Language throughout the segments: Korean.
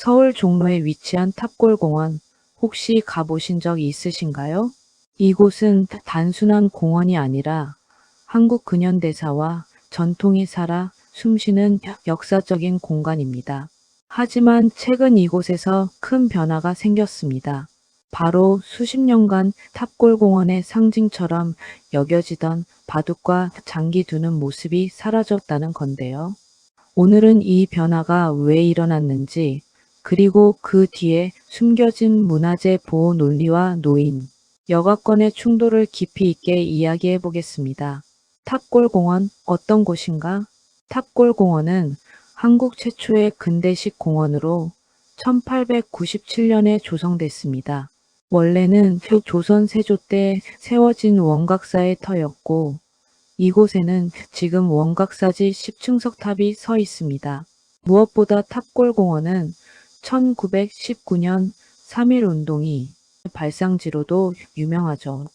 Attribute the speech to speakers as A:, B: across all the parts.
A: 서울 종로에 위치한 탑골공원 혹시 가보신 적 있으신가요? 이곳은 단순한 공원이 아니라 한국 근현대사와 전통이 살아 숨쉬는 역사적인 공간입니다. 하지만 최근 이곳에서 큰 변화가 생겼습니다. 바로 수십 년간 탑골공원의 상징처럼 여겨지던 바둑과 장기 두는 모습이 사라졌다는 건데요. 오늘은 이 변화가 왜 일어났는지, 그리고 그 뒤에 숨겨진 문화재 보호 논리와 노인, 여가권의 충돌을 깊이 있게 이야기해 보겠습니다. 탑골공원 어떤 곳인가? 탑골공원은 한국 최초의 근대식 공원으로 1897년에 조성됐습니다. 원래는 조선 세조 때 세워진 원각사의 터였고, 이곳에는 지금 원각사지 10층석 탑이 서 있습니다. 무엇보다 탑골공원은 1919년 3.1운동이 발상지로도 유명하죠.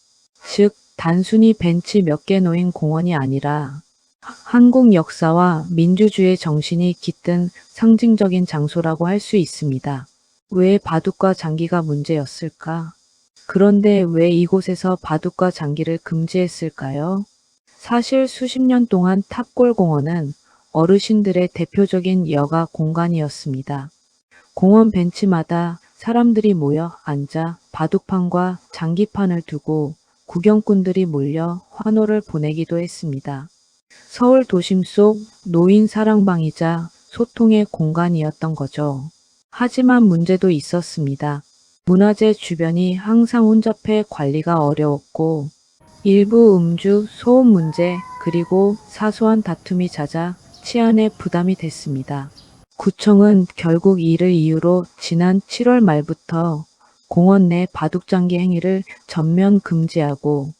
A: 즉, 단순히 벤치 몇 개 놓인 공원이 아니라 한국 역사와 민주주의의 정신이 깃든 상징적인 장소라고 할 수 있습니다. 왜 바둑과 장기가 문제였을까? 그런데 왜 이곳에서 바둑과 장기를 금지했을까요? 사실 수십 년 동안 탑골공원은 어르신들의 대표적인 여가 공간이었습니다. 공원 벤치마다 사람들이 모여 앉아 바둑판과 장기판을 두고 구경꾼들이 몰려 환호를 보내기도 했습니다. 서울 도심 속 노인 사랑방이자 소통의 공간이었던 거죠. 하지만 문제도 있었습니다. 문화재 주변이 항상 혼잡해 관리가 어려웠고, 일부 음주, 소음 문제, 그리고 사소한 다툼이 잦아 치안에 부담이 됐습니다. 구청은 결국 이를 이유로 지난 7월 말부터 공원 내 바둑장기 행위를 전면 금지하고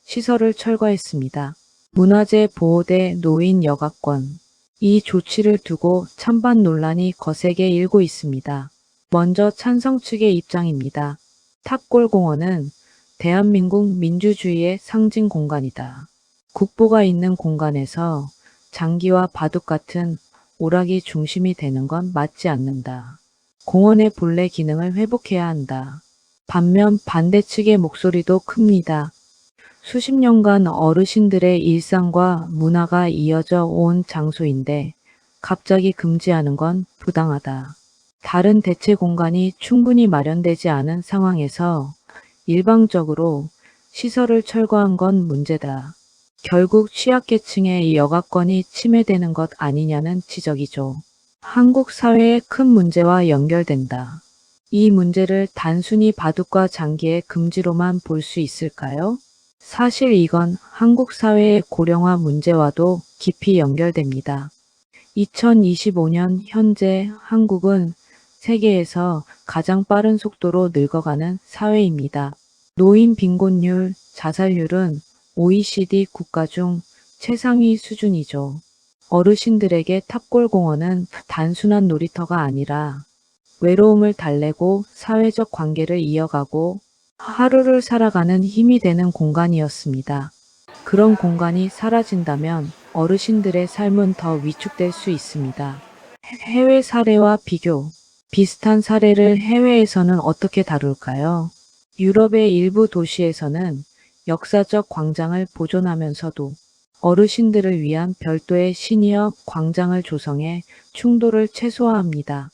A: 시설을 철거했습니다. 문화재 보호대 노인 여가권. 이 조치를 두고 찬반 논란이 거세게 일고 있습니다. 먼저 찬성 측의 입장입니다. 탑골공원은 대한민국 민주주의의 상징 공간이다. 국보가 있는 공간에서 장기와 바둑 같은 오락이 중심이 되는 건 맞지 않는다. 공원의 본래 기능을 회복해야 한다. 반면 반대 측의 목소리도 큽니다. 수십 년간 어르신들의 일상과 문화가 이어져 온 장소인데 갑자기 금지하는 건 부당하다. 다른 대체 공간이 충분히 마련되지 않은 상황에서 일방적으로 시설을 철거한 건 문제다. 결국 취약계층의 여가권이 침해되는 것 아니냐는 지적이죠. 한국 사회의 큰 문제와 연결된다. 이 문제를 단순히 바둑과 장기의 금지로만 볼 수 있을까요? 사실 이건 한국 사회의 고령화 문제와도 깊이 연결됩니다. 2025년 현재 한국은 세계에서 가장 빠른 속도로 늙어가는 사회입니다. 노인 빈곤율, 자살률은 OECD 국가 중 최상위 수준이죠. 어르신들에게 탑골공원은 단순한 놀이터가 아니라 외로움을 달래고 사회적 관계를 이어가고 하루를 살아가는 힘이 되는 공간이었습니다. 그런 공간이 사라진다면 어르신들의 삶은 더 위축될 수 있습니다. 해외 사례와 비교. 비슷한 사례를 해외에서는 어떻게 다룰까요? 유럽의 일부 도시에서는 역사적 광장을 보존하면서도 어르신들을 위한 별도의 시니어 광장을 조성해 충돌을 최소화합니다.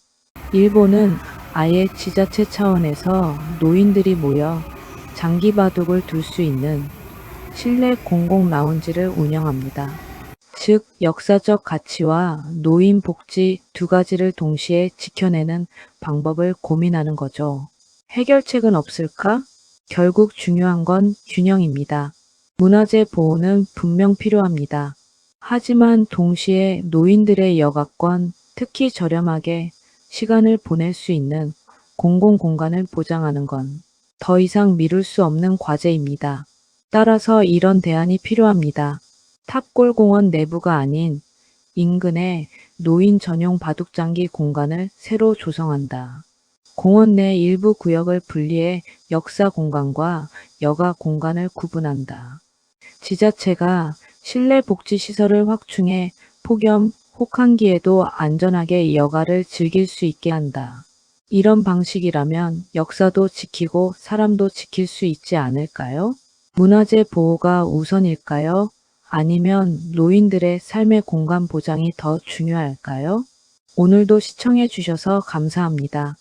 A: 일본은 아예 지자체 차원에서 노인들이 모여 장기 바둑을 둘 수 있는 실내 공공 라운지를 운영합니다. 즉, 역사적 가치와 노인 복지 두 가지를 동시에 지켜내는 방법을 고민하는 거죠. 해결책은 없을까? 결국 중요한 건 균형입니다. 문화재 보호는 분명 필요합니다. 하지만 동시에 노인들의 여가권, 특히 저렴하게 시간을 보낼 수 있는 공공공간을 보장하는 건 더 이상 미룰 수 없는 과제입니다. 따라서 이런 대안이 필요합니다. 탑골공원 내부가 아닌 인근의 노인 전용 바둑장기 공간을 새로 조성한다. 공원 내 일부 구역을 분리해 역사 공간과 여가 공간을 구분한다. 지자체가 실내 복지 시설을 확충해 폭염, 혹한기에도 안전하게 여가를 즐길 수 있게 한다. 이런 방식이라면 역사도 지키고 사람도 지킬 수 있지 않을까요? 문화재 보호가 우선일까요? 아니면 노인들의 삶의 공간 보장이 더 중요할까요? 오늘도 시청해 주셔서 감사합니다.